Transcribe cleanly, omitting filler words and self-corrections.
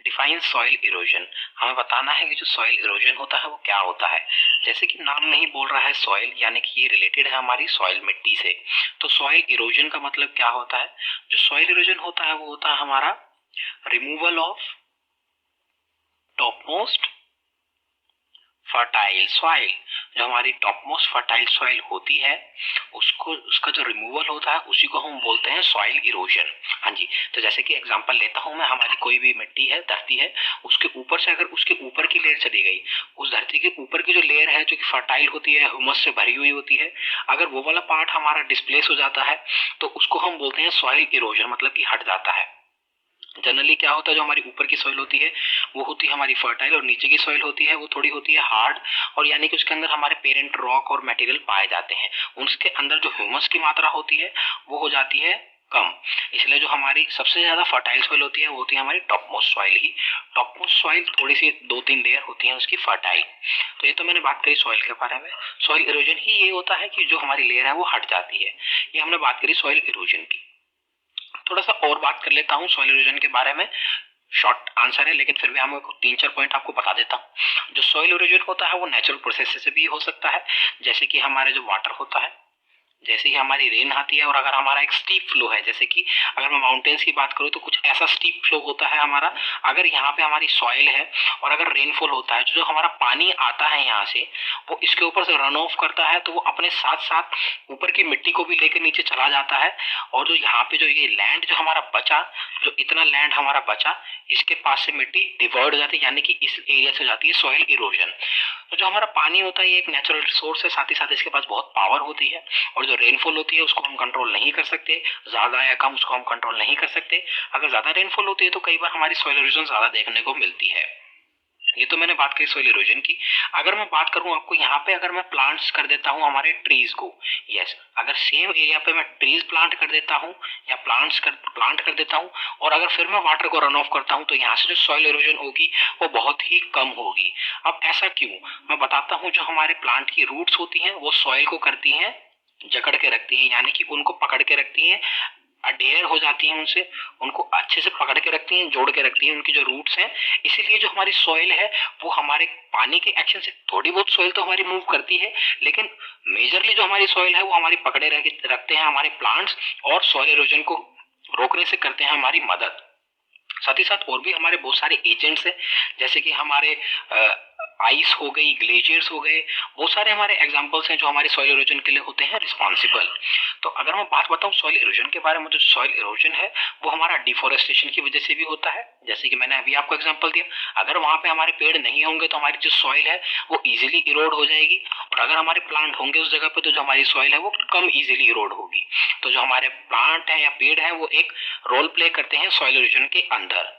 Define soil erosion. हमें बताना है कि जो सॉइल इरोजन होता है वो क्या होता है। जैसे कि नाम नहीं बोल रहा है सॉइल, यानी कि ये रिलेटेड है हमारी सॉइल मिट्टी से। तो सॉइल इरोजन का मतलब क्या होता है? जो सॉइल इरोजन होता है वो होता है हमारा removal of topmost fertile soil. जो हमारी टॉपमोस्ट फर्टाइल सॉइल होती है उसको, उसका जो रिमूवल होता है उसी को हम बोलते हैं सॉइल इरोजन। हाँ जी, तो जैसे कि एग्जांपल लेता हूं मैं, हमारी कोई भी मिट्टी है, धरती है, उसके ऊपर से अगर उसके ऊपर की लेयर चली गई, उस धरती के ऊपर की जो लेयर है जो कि फर्टाइल होती है, ह्यूमस से भरी हुई होती है, अगर वो वाला पार्ट हमारा डिस्प्लेस हो जाता है तो उसको हम बोलते हैं सॉइल इरोजन, मतलब कि हट जाता है। जनरली क्या होता है, जो हमारी ऊपर की सॉइल होती है वो होती है हमारी फर्टाइल, और नीचे की सॉइल होती है वो थोड़ी होती है हार्ड, और यानी कि उसके अंदर हमारे पेरेंट रॉक और मटेरियल पाए जाते हैं। उसके अंदर जो ह्यूमस की मात्रा होती है वो हो जाती है कम। इसलिए जो हमारी सबसे ज्यादा फर्टाइल सॉइल होती है वो होती है हमारी टॉपमोस्ट सॉइल ही। टॉपमोस्ट सॉइल थोड़ी सी 2-3 लेयर होती है उसकी फर्टाइल। तो ये तो मैंने बात करी सॉइल के बारे में। सॉइल इरोजन ही ये होता है कि जो हमारी लेयर है वो हट जाती है। ये हमने बात करी सॉइल इरोजन की। थोड़ा सा और बात कर लेता हूँ सॉइल इरोजन के बारे में। शॉर्ट आंसर है लेकिन फिर भी हम 3-4 पॉइंट आपको बता देता हूँ। जो सॉइल इरोजन होता है वो नेचुरल प्रोसेस से भी हो सकता है। जैसे कि हमारे जो वाटर होता है, जैसे ही हमारी रेन आती है और अगर हमारा एक स्टीप फ्लो है, जैसे कि अगर मैं माउंटेन्स की बात करूँ तो कुछ ऐसा स्टीप फ्लो होता है हमारा, अगर यहाँ पे हमारी सॉइल है और अगर रेनफॉल होता है, जो हमारा पानी आता है यहाँ से वो इसके ऊपर से रन ऑफ करता है, तो वो अपने साथ साथ ऊपर की मिट्टी को भी लेकर नीचे चला जाता है। और जो यहाँ पे जो ये लैंड जो हमारा बचा, जो इतना लैंड हमारा बचा, इसके पास से मिट्टी डिवर्ट हो जाती है, यानी कि इस एरिया से हो जाती है सॉइल इरोजन। तो जो हमारा पानी होता है ये एक नेचुरल रिसोर्स है, साथ ही साथ इसके पास बहुत पावर होती है। और जो रेनफॉल होती है उसको हम कंट्रोल नहीं कर सकते, ज्यादा या कम उसको हम कंट्रोल नहीं कर सकते। अगर ज्यादा रेनफॉल होती है तो कई बार हमारी सॉइल इरोजन ज्यादा देखने को मिलती है। ये तो मैंने बात की सॉइल इरोजन की। अगर मैं बात करूं आपको यहाँ पे, अगर मैं प्लांट्स कर देता हूँ हमारे ट्रीज को, यस, अगर सेम एरिया पे मैं ट्रीज प्लांट कर देता हूँ या प्लांट कर देता हूँ और अगर फिर मैं वाटर को रन ऑफ करता हूँ, तो यहाँ से जो सॉइल इरोजन होगी वो बहुत ही कम होगी। अब ऐसा क्यों, मैं बताता हूँ। जो हमारे प्लांट की रूट्स होती हैं वो सॉइल को करती हैं, जकड़ के रखती हैं, यानी कि उनको पकड़ के रखती हैं, अडेयर हो जाती हैं उनसे, उनको अच्छे से पकड़ के रखती हैं, जोड़ के रखती हैं, उनकी जो रूट्स हैं। इसीलिए जो हमारी सॉइल है वो हमारे पानी के एक्शन से, थोड़ी बहुत सॉइल तो हमारी मूव करती है लेकिन मेजरली जो हमारी सॉइल है वो हमारी पकड़े रखते हैं हमारे प्लांट्स, और सॉइल इरोजन को रोकने से करते हैं हमारी मदद। साथ ही साथ और भी हमारे बहुत सारे एजेंट्स हैं, जैसे कि हमारे आइस हो गई, ग्लेशियर्स हो गए, बहुत सारे हमारे एग्जांपल्स हैं जो हमारे सॉइल इरोजन के लिए होते हैं रिस्पॉन्सिबल। तो अगर मैं बात बताऊं सॉइल इरोजन के बारे में, तो सॉइल इरोजन है वो हमारा डिफोरेस्टेशन की वजह से भी होता है। जैसे कि मैंने अभी आपको एग्जांपल दिया, अगर वहां पे हमारे पेड़ नहीं होंगे तो हमारी जो सॉइल है वो इजीली इरोड हो जाएगी, और अगर हमारे प्लांट होंगे उस जगह पे तो जो हमारी सॉइल है वो कम इजीली इरोड होगी। तो जो हमारे प्लांट है या पेड़ है वो एक रोल प्ले करते हैं सॉइल इरोजन के अंदर।